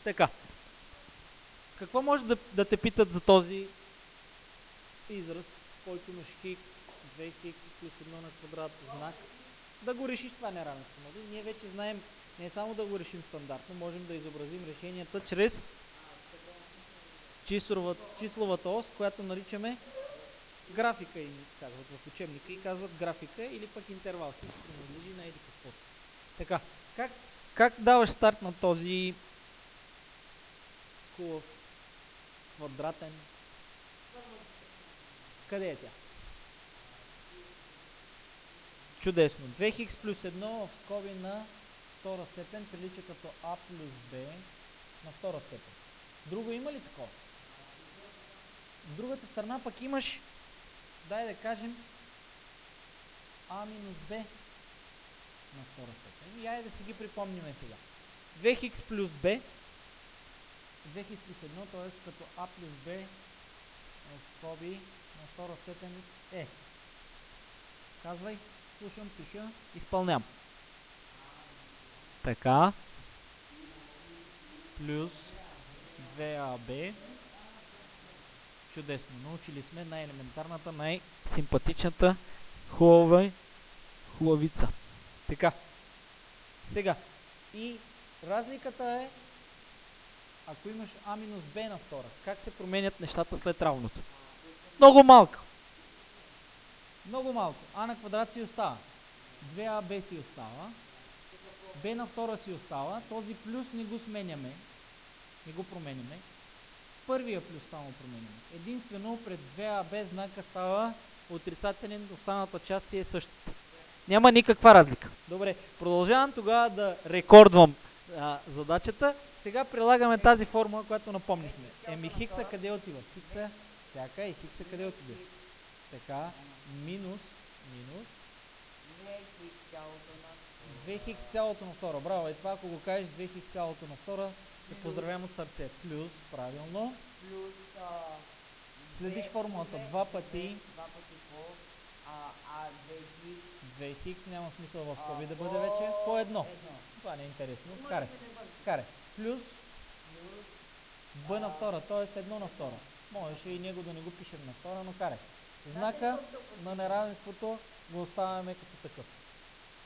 Така. Какво може да те питат за този израз, в който имаш хикс, 2х плюс 1 на квадрат знак? Да го решиш това неравенство. Нали? Ние вече знаем не само да го решим стандартно, можем да изобразим решенията чрез числовата ос, която наричаме графика, и казват в учебника, и казват графика или пък интервал. Хикс принадлежи на еди какво си. Така, как даваш старт на този хубав квадратен? Къде е тя? Чудесно. 2х плюс 1 в скоби на втора степен прилича като а плюс б на втора степен. Друго има ли такова? В другата страна пък имаш, дай да кажем, а минус б на втора степен. И айде да си ги припомниме сега. 2х плюс b, 2х плюс 1, т.е. като а плюс b в скоби на втора степен е. Казвай, слушам, пиша, изпълням. Така. Плюс 2аб. Чудесно. Научили сме най-елементарната, най-симпатичната хубавица. Така. Сега. И разликата е, ако имаш а минус б на втора, как се променят нещата след равното? Много малко. Много малко. А на квадрат си остава. 2аб си остава. Б на втора си остава. Този плюс не го сменяме. Не го променяме. Първия плюс само променяме. Единствено пред 2аб знака става отрицателен, останалата част си е същата. Няма никаква разлика. Добре, продължавам тогава да рекордвам задачата. Сега прилагаме тази формула, която напомнихме. Еми хикса къде отива? Хикса всяка и хикса къде отиде? Така, минус 2х цялото на втора. Браво, и това ако го кажеш 2х цялото на втора, те поздравям от сърце. Плюс, правилно. Следиш формулата. Два пъти 2х, няма смисъл в скоби да бъде вече. По едно. Това не е интересно. Каре. Плюс b на втора, т.е. 1 на втора. Можеше и него да не го пишем на втора, но каре. Знака на неравенството го оставяме като такъв.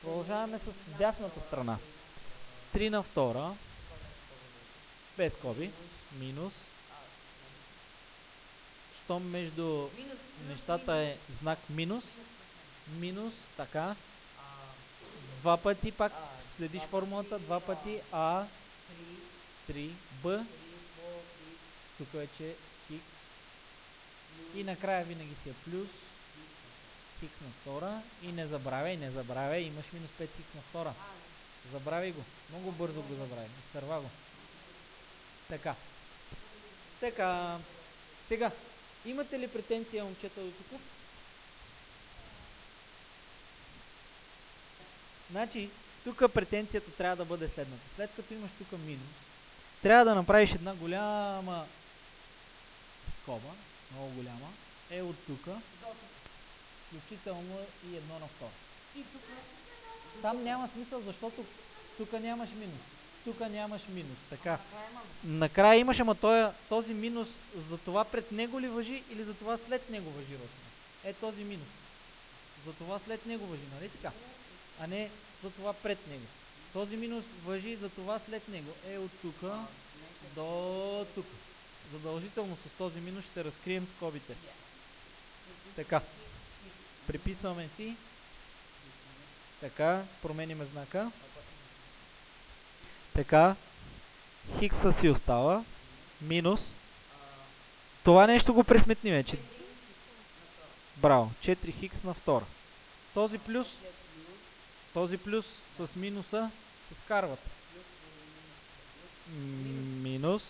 Продължаваме с дясната страна. 3 на втора, без скоби, минус. Щом между нещата е знак минус, така. Два пъти пак следиш формулата, два пъти а, 3, б, тук вече хикс. И накрая винаги си е плюс хикс на втора. И не забравяй, имаш минус 5 хикс на втора. Забравяй го. Много бързо го забравяй. Изтърва го. Така. Сега, имате ли претенция, момчета, до тук? Значи, тук претенцията трябва да бъде следната. След като имаш тук минус, трябва да направиш една голяма скоба, много голяма, е от тук, включително и 1 на втора. Там няма смисъл, защото тук нямаш минус. Така. Накрая имаш, ама този минус за това пред него ли важи или за това след него важи, Росина? Е този минус. За това след него важи, нали така? А не за това пред него. Този минус важи за това след него. Е от тук до тук. Задължително с този минус ще разкрием скобите. Така. Приписваме си. Така. Промениме знака. Така. Хикса си остава. Минус. Това нещо го пресметни вече. Браво. 4 хикс на втора. Този плюс с минуса се скарват. Минус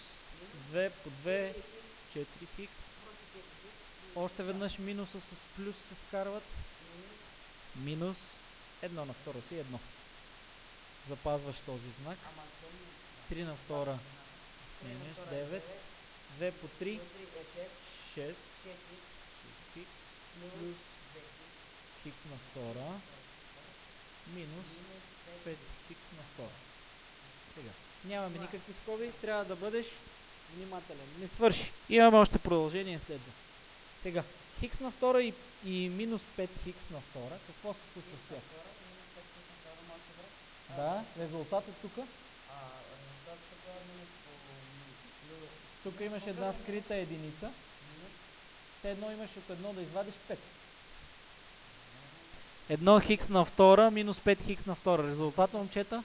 2 по 2, 4 хикс. Още веднъж минуса с плюс се скарват. Минус 1 на втора си 1. Запазваш този знак. 3 на втора сменяш 9. 2 по 3, 6 хикс. Плюс хикс на втора. Минус 5 хикс на втора. Сега. Нямаме никакви скоби, трябва да бъдеш внимателен. Не свърши. Имаме още продължение следва. Сега, хикс на втора и минус 5 хикс на втора. Какво се случва с тях? Да, резултатът тук. Тук имаш една скрита единица. Все едно имаш от едно да извадиш 5. 1 хикс на втора минус 5 хикс на втора. Резултат, момчета?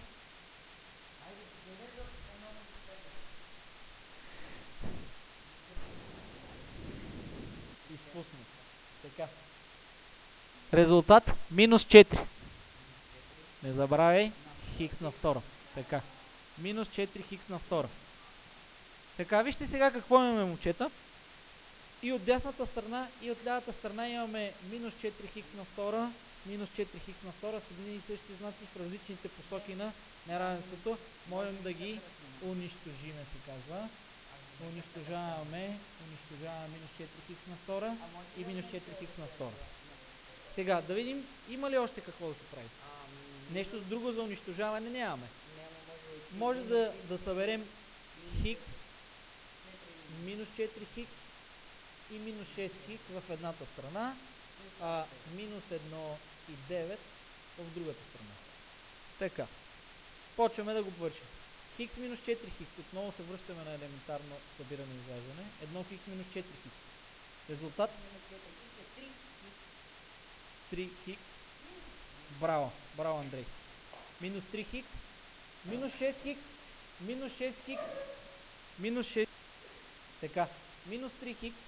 Изпусна. Така. Резултат минус 4. Не забравяй хикс на втора. Така. Минус 4 хикс на втора. Така, вижте сега какво имаме, момчета. И от дясната страна, и от лявата страна имаме минус 4 хикс на втора, минус 4 хикс на втора с едни и същи знаци в различните посоки на неравенството. Можем да ги унищожиме, се казва. Унищожаваме минус 4 хикс на втора и минус 4 хикс на втора. Сега, да видим, има ли още какво да се прави? Нещо друго за унищожаване нямаме. Може да съберем хикс, минус 4 хикс и минус 6 хикс в едната страна, а минус 1 и 9 в другата страна. Така. Почваме да го вършим. Хикс минус 4 хикс. Отново се връщаме на елементарно събиране и изваждане. 1 хикс минус 4 хикс. Резултат? 3 хикс. Браво. Браво, Андрей. Минус 3 хикс. Минус 6 хикс. Минус 6 хикс. Минус 6. Така. Минус 3 хикс.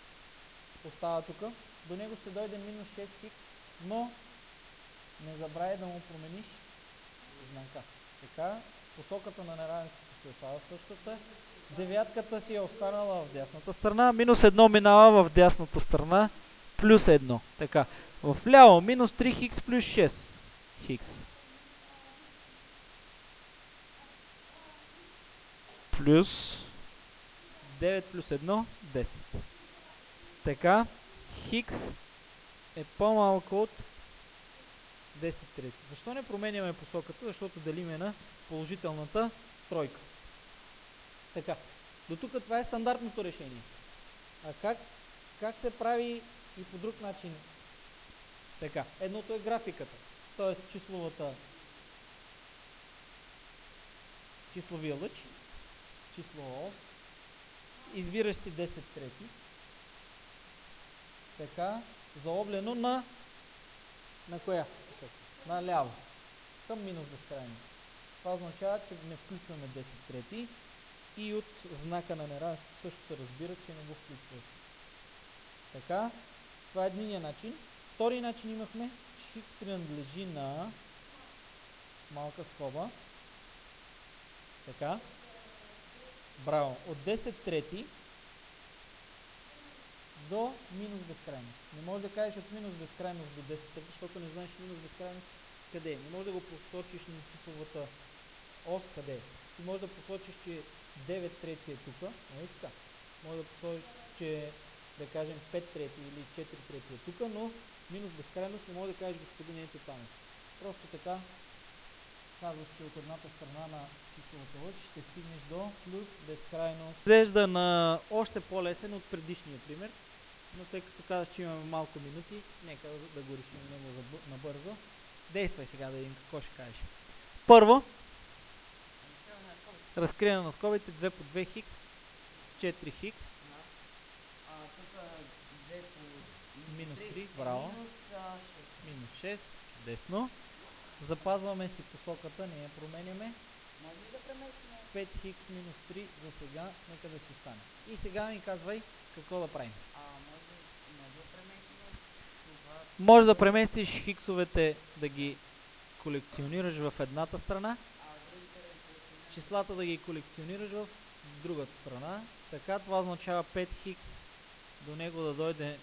Остава тук. До него ще дойде минус 6 хикс. Но не забравяй да му промениш знака. Така. Посоката на неравенството ще остава същата. Девятката си е останала в дясната страна. Минус 1 минава в дясната страна. Плюс 1. Така. В ляво минус 3 хикс плюс 6 хикс. Плюс 9 плюс 1, 10. Така. Хикс е по-малко от 10 трети. Защо не променяме посоката? Защото делиме на положителната тройка. Така. До тук това е стандартното решение. А как се прави и по друг начин? Така. Едното е графиката. Т.е. числовия лъч. Числова ос. Избираш си 10 трети. Така. Заоблено на коя посока? На ляво. Към минус безкрайно. Това означава, че не включваме 10 трети и от знака на неравенство също се разбира, че не го включваш. Така. Това е единия начин. Втори начин имахме, че хикс принадлежи на малка скоба. Така. Браво. От 10 трети до минус безкрайност. Не можеш да кажеш от минус безкрайност до 10 трети, защото не знаеш минус безкрайност къде е. Не можеш да го посочиш на числовата ос къде е. Ти можеш да посочиш, че 9 трети е тук. Нали така? Може да посочиш, че да кажем 5 трети или 4 трети е тук, но минус безкрайност не може да кажеш господин ето там. Просто така казваш, че от едната страна на числовата лъч ще стигнеш до плюс безкрайност. Изглежда на още по-лесен от предишния пример, но тъй като казваш, че имаме малко минути, нека да го решим много набързо. Действай сега да видим какво ще кажеш. Първо, разкриване на скобите 2 по 2 хикс, 4 хикс. Минус 3, браво. Минус 6, чудесно. Запазваме си посоката, не я променяме. 5 хикс минус 3 за сега, нека да си остане. И сега ми казвай какво да правим. Може да преместиш хиксовете, да ги колекционираш в едната страна, числата да ги колекционираш в другата страна. Така, това означава 5 хикс, до него да дойде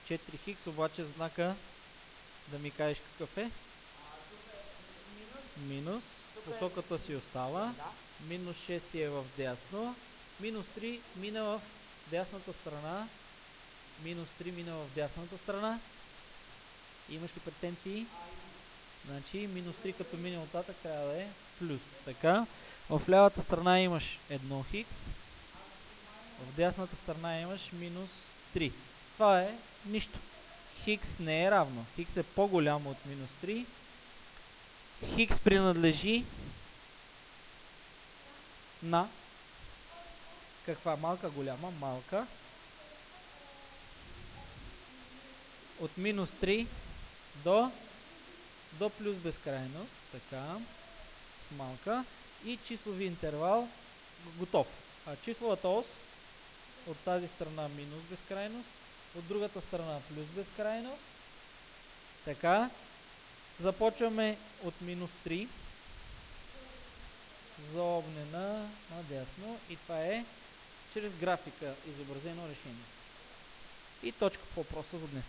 4 хикс, обаче знака да ми кажеш какъв е. Минус, посоката си остава, минус 6 си е в дясно, минус 3 мина в дясната страна, минус 3 мина в дясната страна. Имаш ли претенции? Значи минус 3 като мине оттатък трябва да е плюс. Така. В лявата страна имаш 1 хикс, в дясната страна имаш минус 3. Това е нищо. Хикс не е равно. Хикс е по-голямо от минус 3. Хикс принадлежи на каква? Малка, голяма? Малка. От минус 3 до плюс безкрайност. Така. С малка. И числови интервал готов. А числовата ос от тази страна минус безкрайност, от другата страна плюс безкрайност. Така. Започваме от минус 3. За огнена надясно. И това е чрез графика изобразено решение. И точка по въпроса за днес.